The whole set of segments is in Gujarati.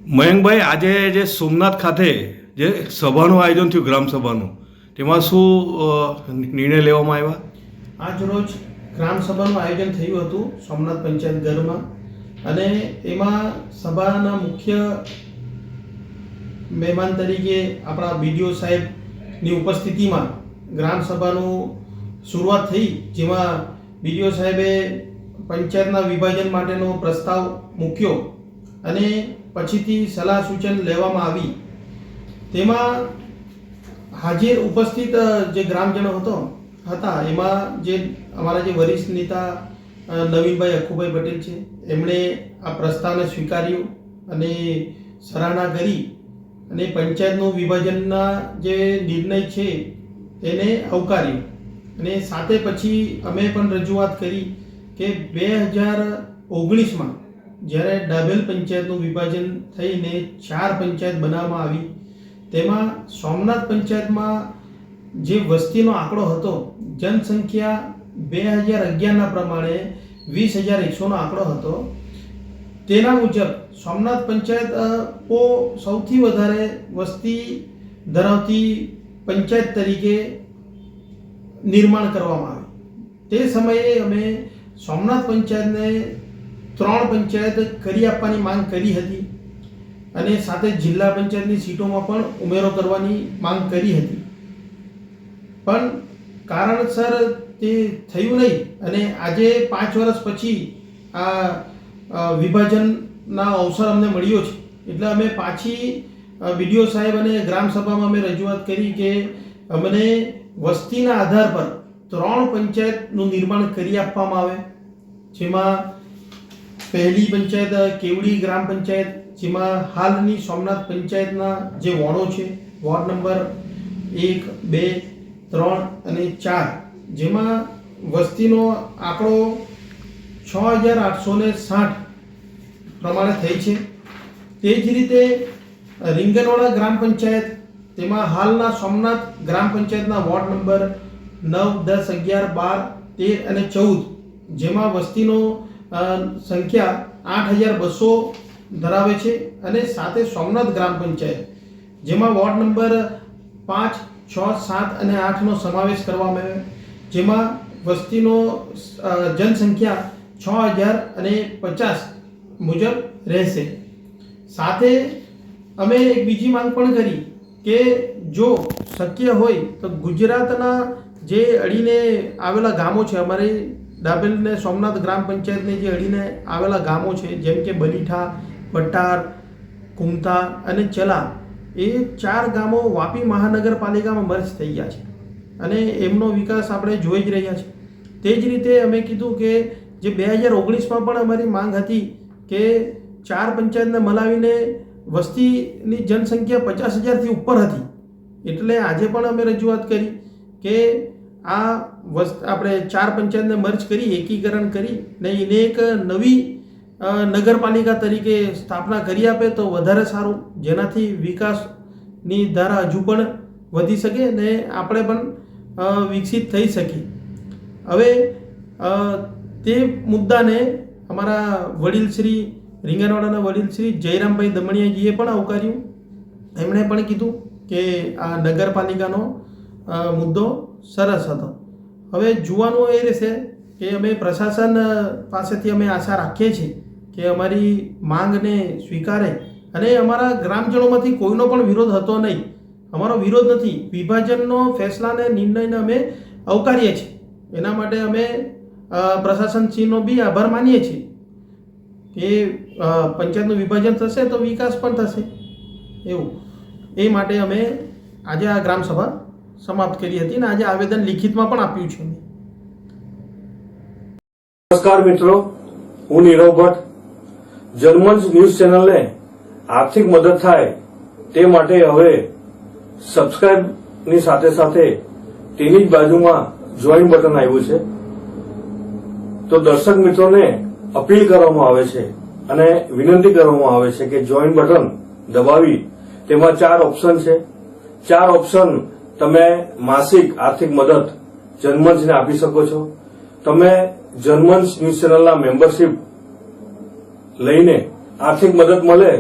મયંકભાઈ, આજે જે સોમનાથ ખાતે જે સભાનું આયોજન થયું ગ્રામસભાનું, તેમાં શું નિર્ણય લેવામાં આવ્યા? આજ રોજ ગ્રામસભાનું આયોજન થયું હતું સોમનાથ પંચાયત ઘરમાં, અને એમાં સભાના મુખ્ય મહેમાન તરીકે આપણા BDO સાહેબની ઉપસ્થિતિમાં ગ્રામસભાનું શરૂઆત થઈ, જેમાં BDO સાહેબે પંચાયતના વિભાજન માટેનો પ્રસ્તાવ મૂક્યો અને પછીથી સલાહ સૂચન લેવામાં આવી. તેમાં હાજર ઉપસ્થિત જે ગ્રામજનો હતા એમાં જે અમારા જે વરિષ્ઠ નેતા નવીનભાઈ અખુભાઈ પટેલ છે, એમણે આ પ્રસ્તાવને સ્વીકાર્યો અને સરાહના કરી અને પંચાયતનું વિભાજનના જે નિર્ણય છે એને આવકાર્યો. અને સાથે પછી અમે પણ રજૂઆત કરી કે 2019માં જ્યારે ડાબેલ પંચાયતનું વિભાજન થઈને 4 પંચાયત બનાવવામાં આવી, તેમાં સોમનાથ પંચાયતમાં જે વસ્તીનો આંકડો હતો, જનસંખ્યા 2011ના પ્રમાણે 20,100નો આંકડો હતો. તેના મુજબ સોમનાથ પંચાયત સૌથી વધારે વસ્તી ધરાવતી પંચાયત તરીકે નિર્માણ કરવામાં આવી. તે સમયે અમે સોમનાથ પંચાયતને 3 પંચાયત કરી આપવાની માંગ કરી હતી અને સાથે જિલ્લા પંચાયતની સીટોમાં પણ ઉમેરો કરવાની માંગ કરી હતી, પણ કારણસર તે થયું નહીં. અને આજે 5 વર્ષ પછી આ વિભાજનના અવસર અમને મળ્યો છે, એટલે અમે પાછી BDO સાહેબ અને ગ્રામસભામાં અમે રજૂઆત કરી કે અમને વસ્તીના આધાર પર 3 પંચાયતનું નિર્માણ કરી આપવામાં આવે, જેમાં પહેલી પંચાયત કેવડી ગ્રામ પંચાયત, જેમાં હાલની સોમનાથ પંચાયતના જે વોર્ડો છે, વોર્ડ નંબર 1, 2, 3 અને 4, જેમાં વસ્તીનો આંકડો 6,860 પ્રમાણે થઈ છે. તે જ રીતે રીંગણવાડા ગ્રામ પંચાયત, તેમાં હાલના સોમનાથ ગ્રામ પંચાયતના વોર્ડ નંબર 9, 10, 11, 12, 13 અને 14, જેમાં વસ્તીનો સંખ્યા 8,200 ધરાવે છે. અને સાથે સોમનાથ ગ્રામ પંચાયત, જેમાં વોર્ડ નંબર 5, 6, 7 અને 8નો સમાવેશ કરવામાં આવ્યો, જેમાં વસ્તીનો જનસંખ્યા 6,050 મુજબ રહેશે. સાથે અમે એક બીજી માંગ પણ કરી કે જો શક્ય હોય તો ગુજરાતના જે અડીને આવેલા ગામો છે, અમારી ડાબેલ ને સોમનાથ ગ્રામ પંચાયતને જે અડીને આવેલા ગામો છે, જેમ કે બલીઠા, પટાર, કુમતા અને ચલા, એ 4 ગામો વાપી મહાનગરપાલિકામાં મર્જ થઈ ગયા છે અને એમનો વિકાસ આપણે જોઈ જ રહ્યા છે. તે જ રીતે અમે કીધું કે જે 2019માં પણ અમારી માંગ હતી કે 4 પંચાયતને મલાવીને વસ્તીની જનસંખ્યા 50,000થી ઉપર હતી, એટલે આજે પણ અમે રજૂઆત કરી કે આ આપણે 4 પંચાયતને મર્જ કરી, એકીકરણ કરી ને એને એક નવી નગરપાલિકા તરીકે સ્થાપના કરી આપે તો વધારે સારું, જેનાથી વિકાસની ધારા હજુ પણ વધી શકે ને આપણે પણ વિકસિત થઈ શકીએ. હવે તે મુદ્દાને અમારા વડીલ શ્રી રીંગણવાડાના વડીલ શ્રી જયરામભાઈ દમણિયાજીએ પણ આવકાર્યું. એમણે પણ કીધું કે આ નગરપાલિકાનો મુદ્દો સરસ હતો. હવે જોવાનું એ રહેશે કે અમે પ્રશાસન પાસેથી અમે આશા રાખીએ છીએ કે અમારી માંગને સ્વીકારે, અને અમારા ગ્રામજનોમાંથી કોઈનો પણ વિરોધ હતો નહીં. અમારો વિરોધ નથી, વિભાજનનો ફેસલાને નિર્ણયને અમે આવકારીએ છીએ. એના માટે અમે પ્રશાસનશ્રીનો બી આભાર માનીએ છીએ કે પંચાયતનું વિભાજન થશે તો વિકાસ પણ થશે. એવું એ માટે અમે આજે આ ગ્રામસભા સમાપ્ત કરી હતી અને આજે આવેદન લિખિતમાં પણ આપ્યું છે. નમસ્કાર મિત્રો, હું નીરવ ભટ્ટ. જનમંચ ન્યૂઝ ચેનલને આર્થિક મદદ થાય તે માટે હવે સબસ્ક્રાઇબની સાથે સાથે તેની જ બાજુમાં જોઈન બટન આવ્યું છે. તો દર્શક મિત્રોને અપીલ કરવામાં આવે છે અને વિનંતી કરવામાં આવે છે કે જોઈન બટન દબાવી તેમાં 4 ઓપ્શન છે. 4 ઓપ્શન તમે માસિક આર્થિક મદદ જનમંચને આપી શકો છો. તમે જનમંચ ન્યૂઝ ચેનલના મેમ્બરશીપ લઈને આર્થિક મદદ મળે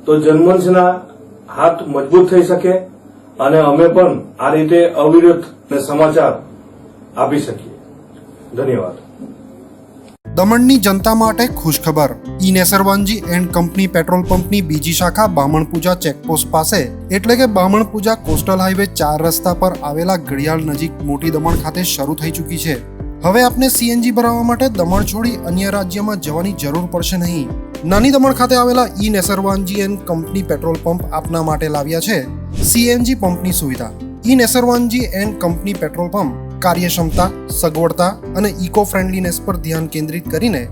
તો જનમંચના હાથ મજબૂત થઈ શકે અને અમે પણ આ રીતે અવિરત ને સમાચાર આપી શકીએ. ધન્યવાદ. દમણની જનતા માટે ખુશખબર. ઈ નેસરવાનજી એન્ડ કંપની પેટ્રોલ પંપની બીજી શાખા બામણપૂજા ચેકપોસ્ટ પાસે એટલે કે બામણપૂજા કોસ્ટલ હાઈવે 4 રસ્તા પર આવેલા ઘડિયાળ નજીક મોટી દમણ ખાતે શરૂ થઈ ચૂકી છે. હવે આપને સીએનજી ભરાવવા માટે દમણ છોડી અન્ય રાજ્યમાં જવાની જરૂર પડશે નહીં. નાની દમણ ખાતે આવેલા E Nesarwanji and company petrol pump આપના માટે લાવ્યા છે સીએનજી પંપની સુવિધા. E Nesarwanji and company petrol pump કાર્યક્ષમતા, સગવડતા અને ઇકો ફ્રેન્ડલીનેસ પર ધ્યાન કેન્દ્રિત કરીને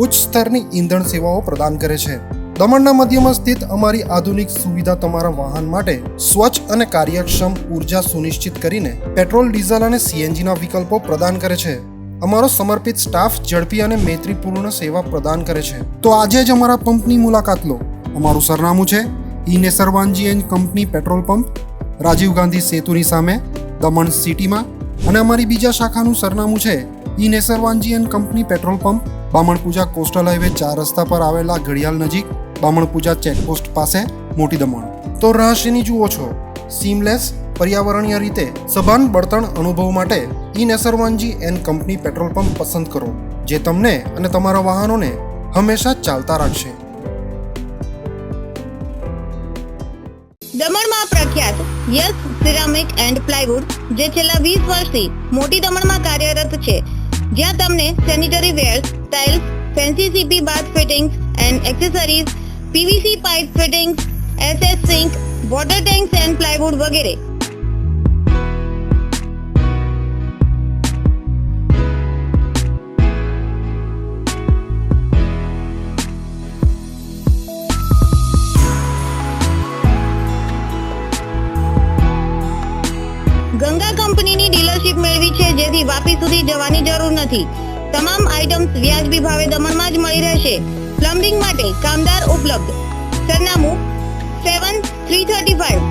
ઉચ્ચ સ્તરની ઈંધણ સેવાઓ પ્રદાન કરે છે. દમણના મધ્યમાં સ્થિત અમારી આધુનિક સુવિધા તમારા વાહન માટે સ્વચ્છ અને કાર્યક્ષમ ઉર્જા સુનિશ્ચિત કરીને પેટ્રોલ, ડીઝલ અને સીએનજીના વિકલ્પો પ્રદાન કરે છે. અમારો સમર્પિત સ્ટાફ ઝડપી અને મૈત્રીપૂર્ણ સેવા પ્રદાન કરે છે. તો આજે જ અમારા પંપની મુલાકાત લો. અમારું સરનામું છે E Nesarwanji and company petrol pump, Rajiv Gandhi સેતુની સામે, દમણ સિટીમાં. અને અમારી બીજા શાખાનું સરનામું છે E Nesarwanji and company petrol pump, Bamanpuja coastal highway 4 રસ્તા પર આવેલા ઘડિયાળ નજીક, બામણપૂજા ચેકપોસ્ટ પાસે, મોટી દમણ. તો રહસ્યની જુઓ છો. સીમલેસ, પર્યાવરણીય રીતે સભાન બળતણ અનુભવ માટે E Nesarwanji and company petrol pump પસંદ કરો, જે તમને અને તમારા વાહનોને હંમેશા ચાલતા રાખશે. દમણમાં પ્રખ્યાત યસ સિરામિક એન્ડ પ્લાયવુડ, જે છેલ્લા 20 વર્ષથી મોટી દમણમાં કાર્યરત છે, જ્યાં તમને sanitary wares, tiles, fancy CP bath fittings and accessories, PVC pipe fittings, SS sink, water tanks and plywood વગેરે. ગંગા કંપનીની ડીલરશીપ મેળવી છે, જેથી વાપી સુધી જવાની જરૂર નથી. તમામ આઇટમ્સ વ્યાજબી ભાવે દમણમાં જ મળી રહેશે. પ્લમ્બિંગ માટે કામદાર ઉપલબ્ધ. સરનામું 7335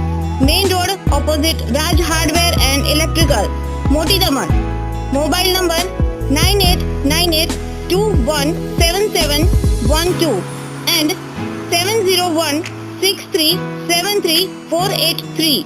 main road opposite Raj hardware and electrical, મોટી દમણ. Mobile number 9898217712 and 7016373483.